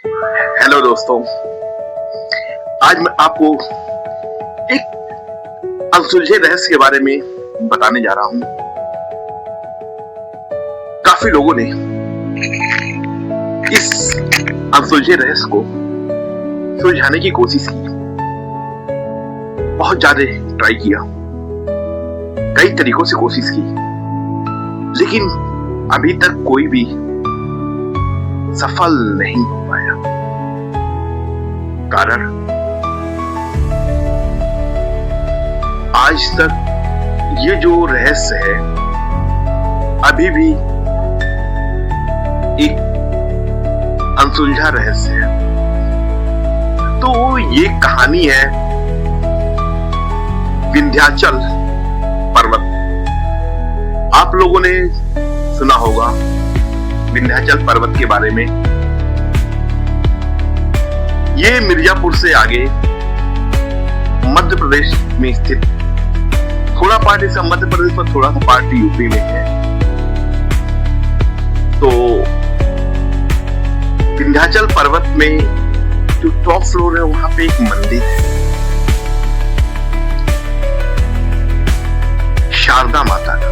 Hello दोस्तों, आज मैं आपको एक अनसुलझे रहस्य के बारे में बताने जा रहा हूं। काफी लोगों ने इस अनसुलझे रहस्य को सुलझाने की कोशिश की, बहुत ज्यादा ट्राई किया, कई तरीकों से कोशिश की, लेकिन अभी तक कोई भी सफल नहीं हो पाया। कारण आज तक ये जो रहस्य है अभी भी एक अनसुलझा रहस्य है। तो ये कहानी है विंध्याचल पर्वत। आप लोगों ने सुना होगा विंध्याचल पर्वत के बारे में। ये मिर्जापुर से आगे मध्य प्रदेश में स्थित, थोड़ा पार्ट इसका मध्य प्रदेश पर, थोड़ा सा पार्ट यूपी में है। तो विंध्याचल पर्वत में जो टॉप फ्लोर है वहां पे एक मंदिर है, शारदा माता का।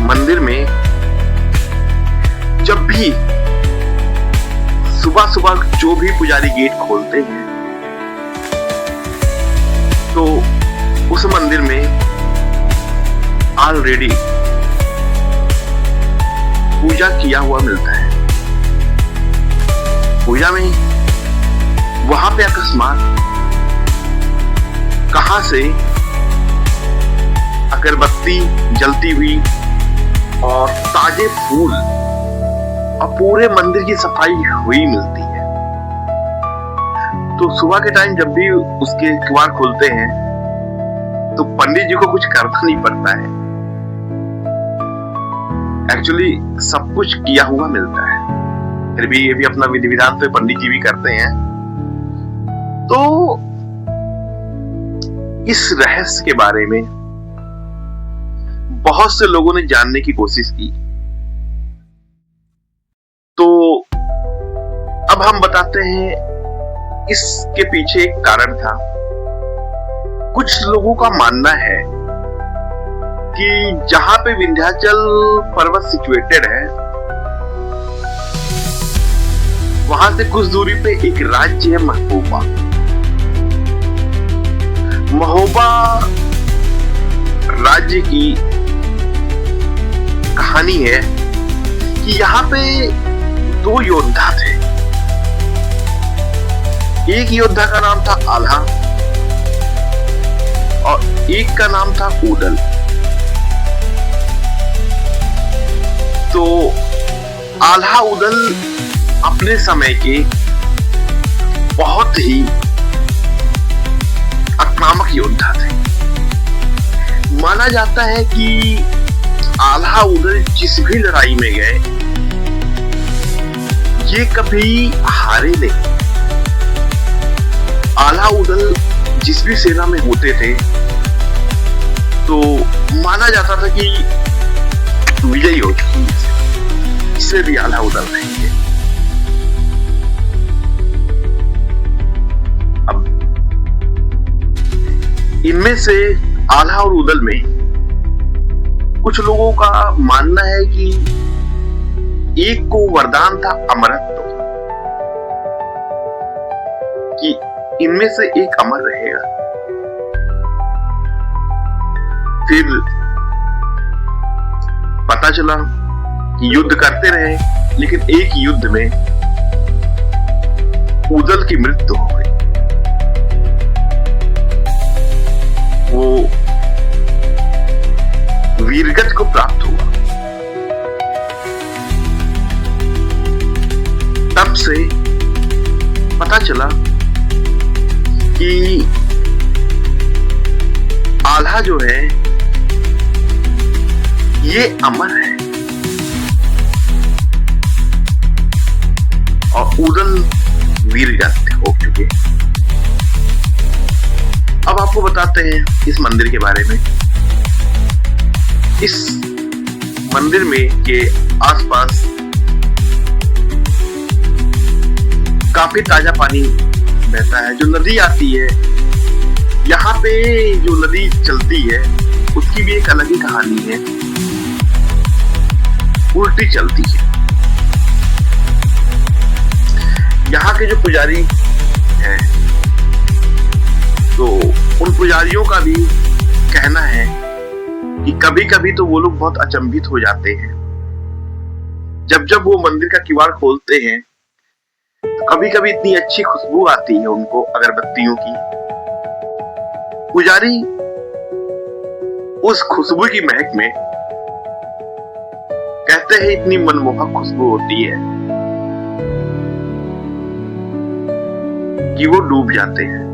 मंदिर में जब भी सुबह सुबह जो भी पुजारी गेट खोलते हैं तो उस मंदिर में ऑलरेडी पूजा किया हुआ मिलता है। पूजा में वहां पे अकस्मात कहां से अगरबत्ती जलती हुई और ताजे फूल और पूरे मंदिर की सफाई हुई मिलती है। तो सुबह के टाइम जब भी उसके द्वार खुलते हैं तो पंडित जी को कुछ करना नहीं पड़ता है, एक्चुअली सब कुछ किया हुआ मिलता है। फिर भी ये भी अपना विधि विधान तो पंडित जी भी करते हैं। तो इस रहस्य के बारे में बहुत से लोगों ने जानने की कोशिश की। तो अब हम बताते हैं इसके पीछे एक कारण था। कुछ लोगों का मानना है कि जहां पे विंध्याचल पर्वत सिचुएटेड है वहां से कुछ दूरी पे एक राज्य है महोबा। महोबा राज्य की कहानी है कि यहाँ पे दो योद्धा थे। एक योद्धा का नाम था आल्हा और एक का नाम था उदल। तो आल्हा उदल अपने समय के बहुत ही आक्रामक योद्धा थे। माना जाता है कि आल्हा उदल जिस भी लड़ाई में गए ये कभी हारे नहीं। आल्हा उदल जिस भी सेना में होते थे तो माना जाता था कि विजयी हो चुकी है, इससे भी आल्हा उदल नहीं है। अब इनमें से आल्हा और उदल में कुछ लोगों का मानना है कि एक को वरदान था अमरत्व, कि इनमें से एक अमर रहेगा। फिर पता चला कि युद्ध करते रहे, लेकिन एक युद्ध में उदल की मृत्यु हो गई। वो वीरगति को प्राप्त हुआ। तब से पता चला कि आल्हा जो है ये अमर है और उदल वीरगति हो चुके। अब आपको बताते हैं इस मंदिर के बारे में। इस मंदिर में के आसपास काफी ताजा पानी बहता है। जो नदी आती है यहाँ पे, जो नदी चलती है उसकी भी एक अलग ही कहानी है, उल्टी चलती है। यहाँ के जो पुजारी हैं, तो उन पुजारियों का भी कहना है कि कभी कभी तो वो लोग बहुत अचंभित हो जाते हैं। जब जब वो मंदिर का किवाड़ खोलते हैं तो कभी कभी इतनी अच्छी खुशबू आती है उनको अगरबत्तियों की। पुजारी उस खुशबू की महक में कहते हैं इतनी मनमोहक खुशबू होती है कि वो डूब जाते हैं।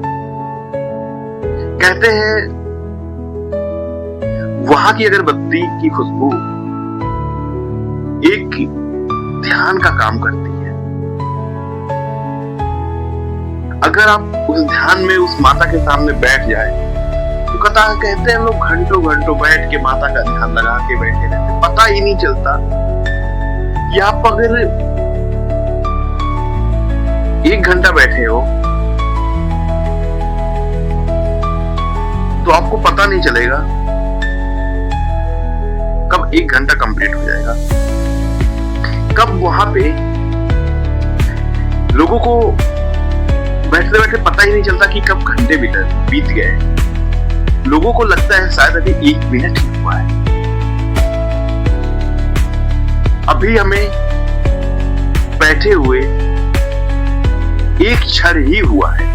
कहते हैं वहां की अगरबत्ती की खुशबू एक ध्यान का काम करती है। अगर आप उस ध्यान में उस माता के सामने बैठ जाए तो कहते हैं लोग घंटों घंटों बैठ के माता का ध्यान लगा के बैठे रहते, पता ही नहीं चलता कि आप अगर 1 घंटा बैठे हो तो आपको पता नहीं चलेगा कब 1 घंटा कंप्लीट हो जाएगा, कब वहां पे लोगों को बैठते बैठे पता ही नहीं चलता कि कब घंटे बीत गए। लोगों को लगता है शायद अभी 1 मिनट ही हुआ है, अभी हमें बैठे हुए 1 क्षण ही हुआ है।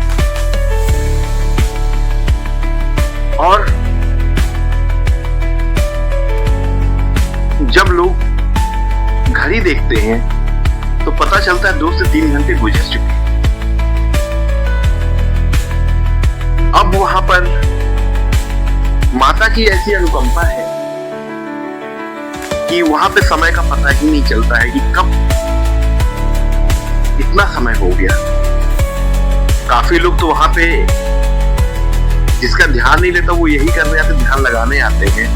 और जब लोग घड़ी देखते हैं तो पता चलता है 2 से 3 घंटे गुजर चुके हैं। अब वहां पर माता की ऐसी अनुकंपा है कि वहां पे समय का पता ही नहीं चलता है कि कब इतना समय हो गया। काफी लोग तो वहां पे जिसका ध्यान नहीं लेता वो यही करने आते, ध्यान लगाने आते हैं।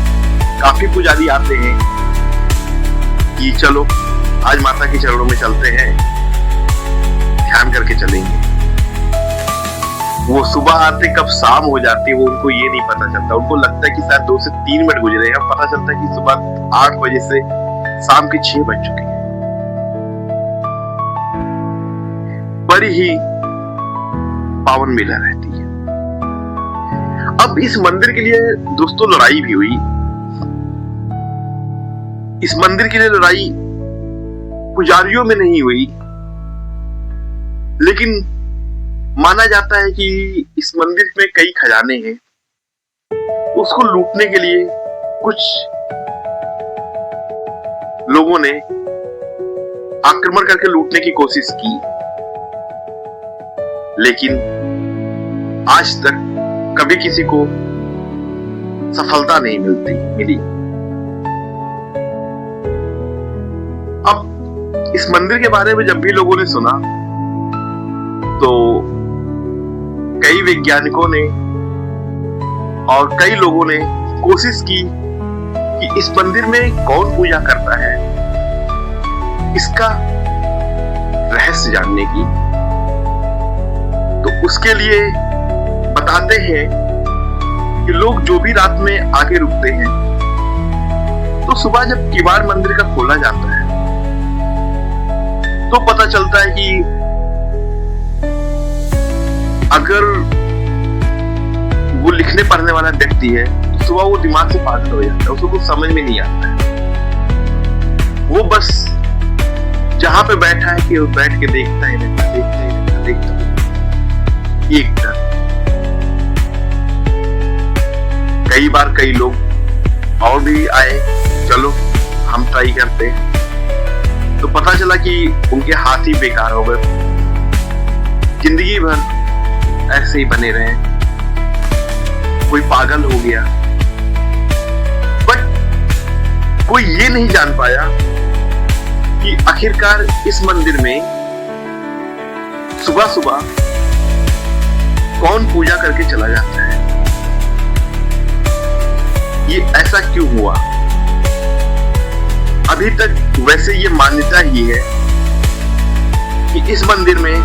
काफी पुजारी आते हैं कि चलो आज माता के चरणों में चलते हैं, ध्यान करके चलेंगे। वो सुबह आते कब शाम हो जाती है वो उनको ये नहीं पता चलता। उनको लगता है कि शायद 2 से 3 मिनट गुजरे हैं, पता चलता है कि सुबह 8 बजे से शाम के 6 बज चुके हैं। बड़ी ही पावन मेला रहती है। अब इस मंदिर के लिए दोस्तों लड़ाई भी हुई। इस मंदिर के लिए लड़ाई पुजारियों में नहीं हुई, लेकिन माना जाता है कि इस मंदिर में कई खजाने हैं, उसको लूटने के लिए कुछ लोगों ने आक्रमण करके लूटने की कोशिश की, लेकिन आज तक कभी किसी को सफलता नहीं मिली। अब इस मंदिर के बारे में जब भी लोगों ने सुना तो कई वैज्ञानिकों ने और कई लोगों ने कोशिश की कि इस मंदिर में कौन पूजा करता है, इसका रहस्य जानने की। तो उसके लिए बताते हैं कि लोग जो भी रात में आके रुकते हैं तो सुबह जब किवाड़ मंदिर का खोला जाता है तो पता चलता है कि अगर वो लिखने पढ़ने वाला व्यक्ति है तो सुबह वो दिमाग से पागल हो जाता है, उसको कुछ समझ में नहीं आता है। वो बस जहां पे बैठा है कि वो बैठ के देखता ही रहता एक तरह। कई बार कई लोग और भी आए, चलो हम ट्राई करते हैं, तो पता चला कि उनके हाथ ही बेकार हो गए, जिंदगी भर ऐसे ही बने रहे, कोई पागल हो गया। बट कोई ये नहीं जान पाया कि आखिरकार इस मंदिर में सुबह सुबह कौन पूजा करके चला जाता है, ये ऐसा क्यों हुआ। अभी तक वैसे ये मान्यता ही है कि इस मंदिर में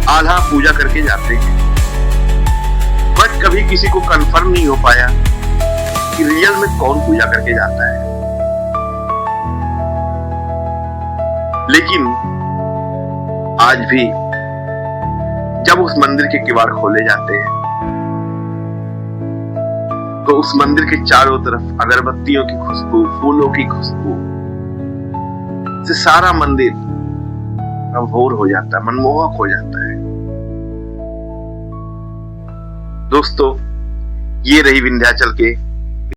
आल्हा पूजा करके जाते हैं, बट कभी किसी को कंफर्म नहीं हो पाया कि रियल में कौन पूजा करके जाता है। लेकिन आज भी जब उस मंदिर के किवाड़ खोले जाते हैं तो उस मंदिर के चारों तरफ अगरबत्तियों की खुशबू, फूलों की खुशबू से सारा मंदिर अभोर हो जाता है, मनमोहक हो जाता है। दोस्तों, ये रही विंध्याचल के